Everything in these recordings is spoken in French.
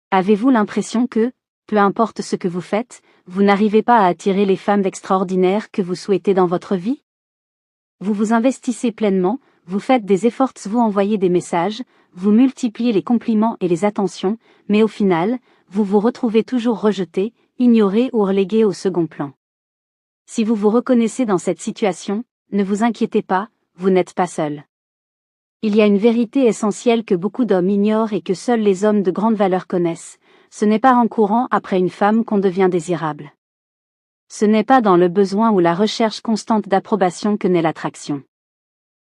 Avez-vous l'impression que, peu importe ce que vous faites, vous n'arrivez pas à attirer les femmes extraordinaires que vous souhaitez dans votre vie? Vous vous investissez pleinement, vous faites des efforts, vous envoyez des messages, vous multipliez les compliments et les attentions, mais au final, vous vous retrouvez toujours rejeté, ignoré ou relégué au second plan. Si vous vous reconnaissez dans cette situation, ne vous inquiétez pas, vous n'êtes pas seul. Il y a une vérité essentielle que beaucoup d'hommes ignorent et que seuls les hommes de grande valeur connaissent. Ce n'est pas en courant après une femme qu'on devient désirable. Ce n'est pas dans le besoin ou la recherche constante d'approbation que naît l'attraction.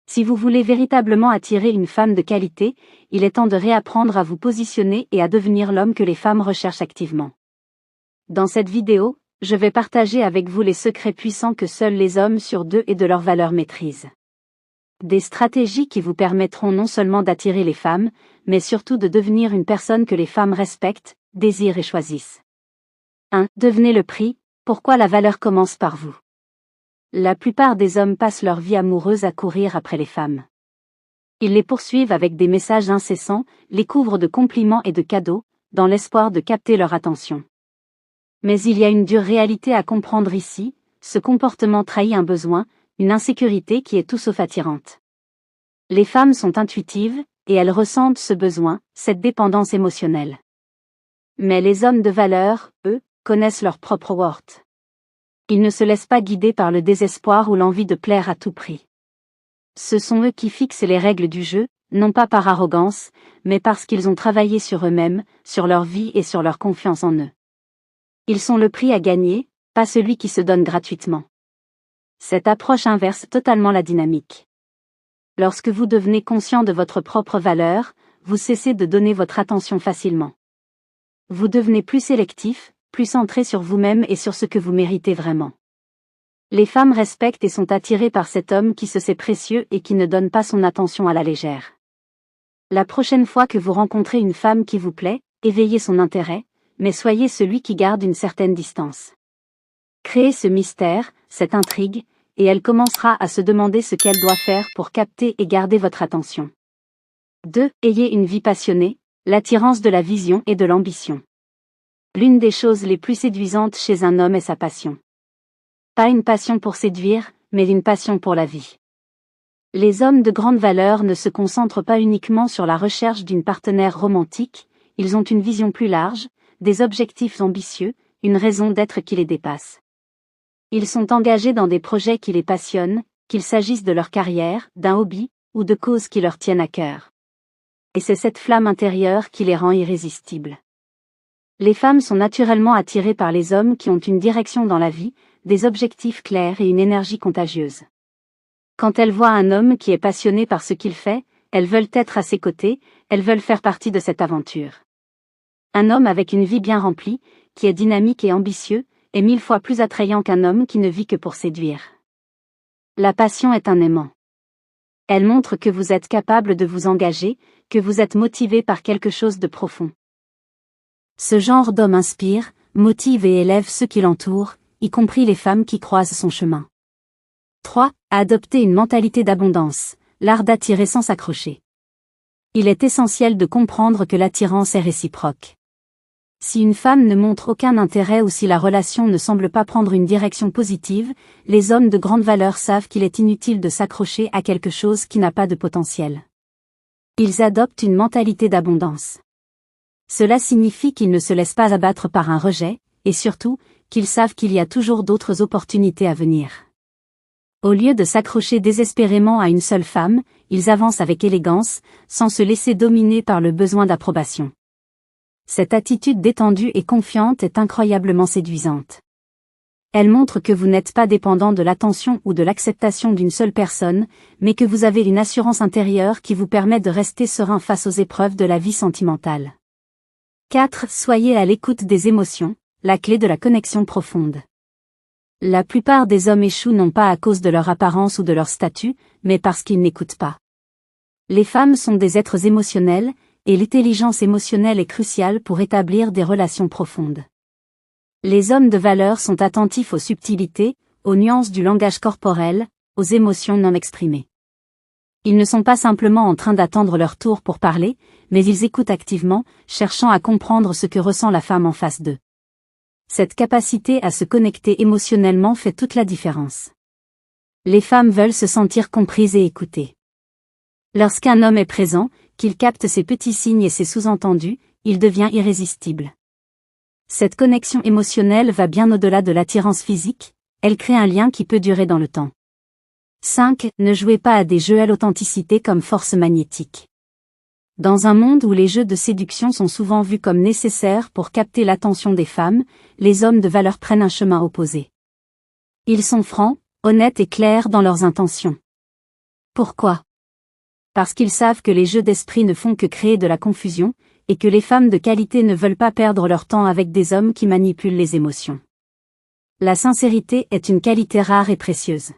Si vous voulez véritablement attirer une femme de qualité, il est temps de réapprendre à vous positionner et à devenir l'homme que les femmes recherchent activement. Dans cette vidéo, je vais partager avec vous les secrets puissants que seuls les hommes sur deux et de leur valeur maîtrisent. Des stratégies qui vous permettront non seulement d'attirer les femmes, mais surtout de devenir une personne que les femmes respectent, désirent et choisissent. 1. Devenez le prix. Pourquoi la valeur commence par vous? La plupart des hommes passent leur vie amoureuse à courir après les femmes. Ils les poursuivent avec des messages incessants, les couvrent de compliments et de cadeaux, dans l'espoir de capter leur attention. Mais il y a une dure réalité à comprendre ici, ce comportement trahit un besoin, une insécurité qui est tout sauf attirante. Les femmes sont intuitives, et elles ressentent ce besoin, cette dépendance émotionnelle. Mais les hommes de valeur, eux, connaissent leur propre worth. Ils ne se laissent pas guider par le désespoir ou l'envie de plaire à tout prix. Ce sont eux qui fixent les règles du jeu, non pas par arrogance, mais parce qu'ils ont travaillé sur eux-mêmes, sur leur vie et sur leur confiance en eux. Ils sont le prix à gagner, pas celui qui se donne gratuitement. Cette approche inverse totalement la dynamique. Lorsque vous devenez conscient de votre propre valeur, vous cessez de donner votre attention facilement. Vous devenez plus sélectif, plus centré sur vous-même et sur ce que vous méritez vraiment. Les femmes respectent et sont attirées par cet homme qui se sait précieux et qui ne donne pas son attention à la légère. La prochaine fois que vous rencontrez une femme qui vous plaît, éveillez son intérêt, mais soyez celui qui garde une certaine distance. Créez ce mystère, cette intrigue, et elle commencera à se demander ce qu'elle doit faire pour capter et garder votre attention. 2. Ayez une vie passionnée, l'attirance de la vision et de l'ambition. L'une des choses les plus séduisantes chez un homme est sa passion. Pas une passion pour séduire, mais une passion pour la vie. Les hommes de grande valeur ne se concentrent pas uniquement sur la recherche d'une partenaire romantique, ils ont une vision plus large, des objectifs ambitieux, une raison d'être qui les dépasse. Ils sont engagés dans des projets qui les passionnent, qu'il s'agisse de leur carrière, d'un hobby, ou de causes qui leur tiennent à cœur. Et c'est cette flamme intérieure qui les rend irrésistibles. Les femmes sont naturellement attirées par les hommes qui ont une direction dans la vie, des objectifs clairs et une énergie contagieuse. Quand elles voient un homme qui est passionné par ce qu'il fait, elles veulent être à ses côtés, elles veulent faire partie de cette aventure. Un homme avec une vie bien remplie, qui est dynamique et ambitieux, est 1000 fois plus attrayant qu'un homme qui ne vit que pour séduire. La passion est un aimant. Elle montre que vous êtes capable de vous engager, que vous êtes motivé par quelque chose de profond. Ce genre d'homme inspire, motive et élève ceux qui l'entourent, y compris les femmes qui croisent son chemin. 3. Adopter une mentalité d'abondance, l'art d'attirer sans s'accrocher. Il est essentiel de comprendre que l'attirance est réciproque. Si une femme ne montre aucun intérêt ou si la relation ne semble pas prendre une direction positive, les hommes de grande valeur savent qu'il est inutile de s'accrocher à quelque chose qui n'a pas de potentiel. Ils adoptent une mentalité d'abondance. Cela signifie qu'ils ne se laissent pas abattre par un rejet, et surtout, qu'ils savent qu'il y a toujours d'autres opportunités à venir. Au lieu de s'accrocher désespérément à une seule femme, ils avancent avec élégance, sans se laisser dominer par le besoin d'approbation. Cette attitude détendue et confiante est incroyablement séduisante. Elle montre que vous n'êtes pas dépendant de l'attention ou de l'acceptation d'une seule personne, mais que vous avez une assurance intérieure qui vous permet de rester serein face aux épreuves de la vie sentimentale. 4. Soyez à l'écoute des émotions, la clé de la connexion profonde. La plupart des hommes échouent non pas à cause de leur apparence ou de leur statut, mais parce qu'ils n'écoutent pas. Les femmes sont des êtres émotionnels, et l'intelligence émotionnelle est cruciale pour établir des relations profondes. Les hommes de valeur sont attentifs aux subtilités, aux nuances du langage corporel, aux émotions non exprimées. Ils ne sont pas simplement en train d'attendre leur tour pour parler, mais ils écoutent activement, cherchant à comprendre ce que ressent la femme en face d'eux. Cette capacité à se connecter émotionnellement fait toute la différence. Les femmes veulent se sentir comprises et écoutées. Lorsqu'un homme est présent, qu'il capte ses petits signes et ses sous-entendus, il devient irrésistible. Cette connexion émotionnelle va bien au-delà de l'attirance physique, elle crée un lien qui peut durer dans le temps. 5. Ne jouez pas à des jeux à l'authenticité comme force magnétique. Dans un monde où les jeux de séduction sont souvent vus comme nécessaires pour capter l'attention des femmes, les hommes de valeur prennent un chemin opposé. Ils sont francs, honnêtes et clairs dans leurs intentions. Pourquoi ? Parce qu'ils savent que les jeux d'esprit ne font que créer de la confusion, et que les femmes de qualité ne veulent pas perdre leur temps avec des hommes qui manipulent les émotions. La sincérité est une qualité rare et précieuse.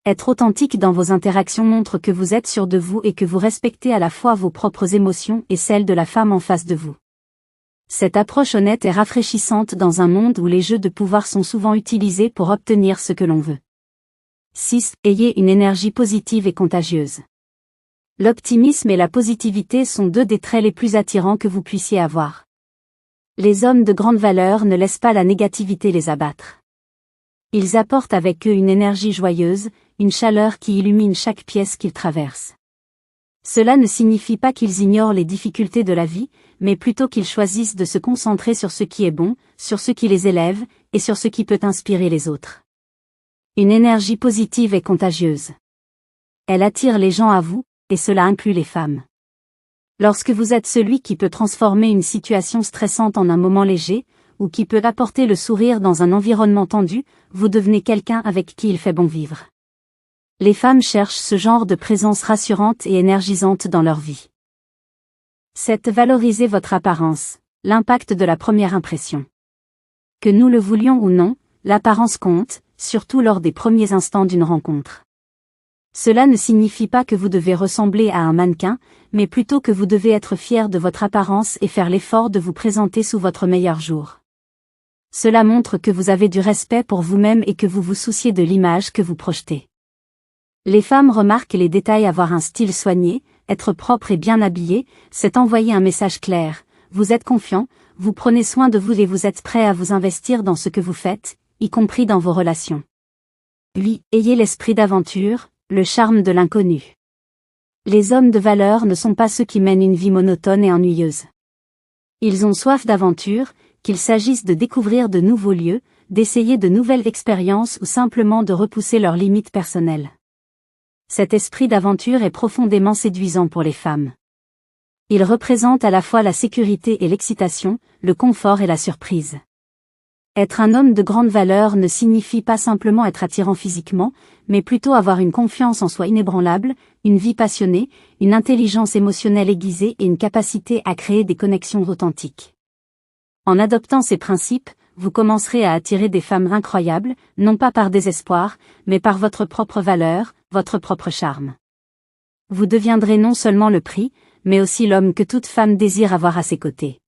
Être authentique dans vos interactions montre que vous êtes sûr de vous et que vous respectez à la fois vos propres émotions et celles de la femme en face de vous. Cette approche honnête est rafraîchissante dans un monde où les jeux de pouvoir sont souvent utilisés pour obtenir ce que l'on veut. 6. Ayez une énergie positive et contagieuse. L'optimisme et la positivité sont deux des traits les plus attirants que vous puissiez avoir. Les hommes de grande valeur ne laissent pas la négativité les abattre. Ils apportent avec eux une énergie joyeuse, une chaleur qui illumine chaque pièce qu'ils traversent. Cela ne signifie pas qu'ils ignorent les difficultés de la vie, mais plutôt qu'ils choisissent de se concentrer sur ce qui est bon, sur ce qui les élève, et sur ce qui peut inspirer les autres. Une énergie positive est contagieuse. Elle attire les gens à vous, et cela inclut les femmes. Lorsque vous êtes celui qui peut transformer une situation stressante en un moment léger, ou qui peut apporter le sourire dans un environnement tendu, vous devenez quelqu'un avec qui il fait bon vivre. Les femmes cherchent ce genre de présence rassurante et énergisante dans leur vie. 7. Valorisez votre apparence, l'impact de la première impression. Que nous le voulions ou non, l'apparence compte, surtout lors des premiers instants d'une rencontre. Cela ne signifie pas que vous devez ressembler à un mannequin, mais plutôt que vous devez être fier de votre apparence et faire l'effort de vous présenter sous votre meilleur jour. Cela montre que vous avez du respect pour vous-même et que vous vous souciez de l'image que vous projetez. Les femmes remarquent les détails. Avoir un style soigné, être propre et bien habillé, c'est envoyer un message clair. Vous êtes confiant, vous prenez soin de vous et vous êtes prêt à vous investir dans ce que vous faites, y compris dans vos relations. 8. Ayez l'esprit d'aventure, le charme de l'inconnu. Les hommes de valeur ne sont pas ceux qui mènent une vie monotone et ennuyeuse. Ils ont soif d'aventure, qu'il s'agisse de découvrir de nouveaux lieux, d'essayer de nouvelles expériences ou simplement de repousser leurs limites personnelles. Cet esprit d'aventure est profondément séduisant pour les femmes. Il représente à la fois la sécurité et l'excitation, le confort et la surprise. Être un homme de grande valeur ne signifie pas simplement être attirant physiquement, mais plutôt avoir une confiance en soi inébranlable, une vie passionnée, une intelligence émotionnelle aiguisée et une capacité à créer des connexions authentiques. En adoptant ces principes, vous commencerez à attirer des femmes incroyables, non pas par désespoir, mais par votre propre valeur, votre propre charme. Vous deviendrez non seulement le prix, mais aussi l'homme que toute femme désire avoir à ses côtés.